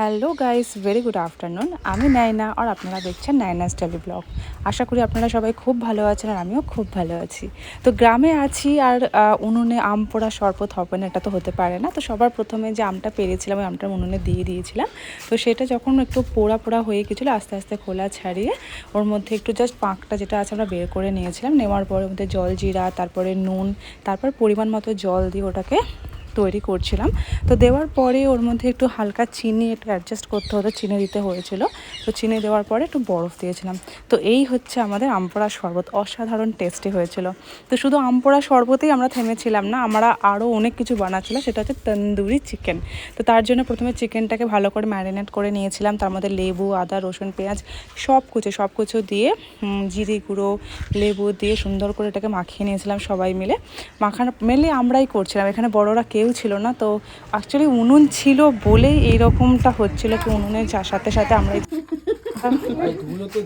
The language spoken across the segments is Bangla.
Hello guys, very good afternoon. আমি নায়না আর আপনারা দেখছেন নায়নাস ডেলি ব্লগ। আশা করি আপনারা সবাই খুব ভালো আছেন আর আমিও খুব ভালো আছি। তো গ্রামে আছি আর উনুনে আম পোড়া শরবত হবে না, এটা তো হতে পারে না। তো সবার প্রথমে যে আমটা পেরেছিলাম ওই আমটা উনুনে দিয়ে দিয়েছিলাম। তো সেটা যখন একটু পোড়া পোড়া হয়ে গেছিলো আস্তে আস্তে খোলা ছাড়িয়ে ওর মধ্যে একটু জাস্ট পাঁকটা যেটা আছে আমরা বের করে নিয়েছিলাম। নেওয়ার পরে ওর মধ্যে জল জিরা, তারপরে নুন, তারপর পরিমাণ মতো জল দিয়ে ওটাকে তৈরি করছিলাম। তো দেওয়ার পরে ওর মধ্যে একটু হালকা চিনি একটু অ্যাডজাস্ট করতে হতো, চিনি দিতে হয়েছিল। তো চিনি দেওয়ার পরে একটু বরফ দিয়েছিলাম। তো এই হচ্ছে আমাদের আম পোড়া শরবত, অসাধারণ টেস্টি হয়েছিল। তো শুধু আম পোড়া শরবতেই আমরা থেমেছিলাম না, আমরা আরও অনেক কিছু বানাচ্ছিল, সেটা হচ্ছে তন্দুরি চিকেন। তো তার জন্য প্রথমে চিকেনটাকে ভালো করে ম্যারিনেট করে নিয়েছিলাম। তার মধ্যে লেবু, আদা, রসুন, পেঁয়াজ সব কিছু দিয়ে জিরে গুঁড়ো, লেবু দিয়ে সুন্দর করে এটাকে মাখিয়ে নিয়েছিলাম সবাই মিলে। মাখানো মেনলি আমরাই করছিলাম, এখানে বড়রা কেউ ছিল না। তো অ্যাকচুয়ালি উনুন ছিল বলেই এইরকমটা হচ্ছিল, কি উনুনের সাথে সাথে আমরাই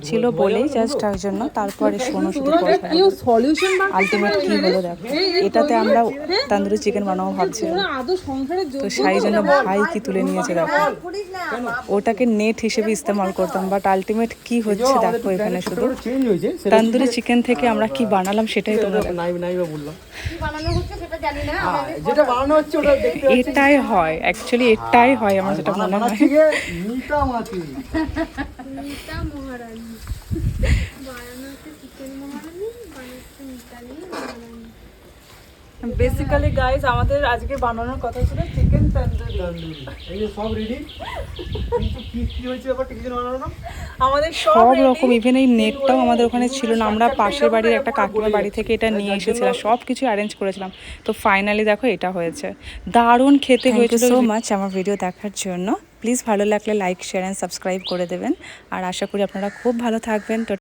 ছিল বলেই জাস্ট তার জন্য। তারপরে শোনো শুধু আলটিমেট কী হলো দেখো, এটাতে আমরা তান্দুরি চিকেন বানাবো ভাবছিলাম। তো সেই জন্য ভাই কি তুলে নিয়েছে দেখো, ওটাকে নেট হিসেবে ইস্তেমাল করতাম, বাট আলটিমেট কি হচ্ছে দেখো এখানে শুধু তান্দুরি চিকেন থেকে আমরা কি বানালাম সেটাই তোমরা বললাম। এটাই হয় অ্যাকচুয়ালি, এটাই হয় আমার যেটা মনে হয়। বেসিক্যালি গাইজ আমাদের আজকে বানানোর কথা ছিল চিকেন তন্দুরি। এই যে সব রেডি, কিন্তু কি হয়েছে ব্যাপারটা কিছু বানানো না, আমাদের সব রকম ইভেন এই নেটটাও আমাদের ওখানে ছিল না, আমরা পাশের বাড়ির একটা কাকিমার বাড়ি থেকে এটা নিয়ে এসেছিলাম, সব কিছু অ্যারেঞ্জ করেছিলাম। তো ফাইনালি দেখো এটা হয়েছে, দারুণ খেতে হয়েছিল। সো মাচ আমার ভিডিও দেখার জন্য। প্লিজ ভালো লাগলে লাইক, শেয়ার অ্যান্ড সাবস্ক্রাইব করে দেবেন। আর আশা করি আপনারা খুব ভালো থাকবেন। তো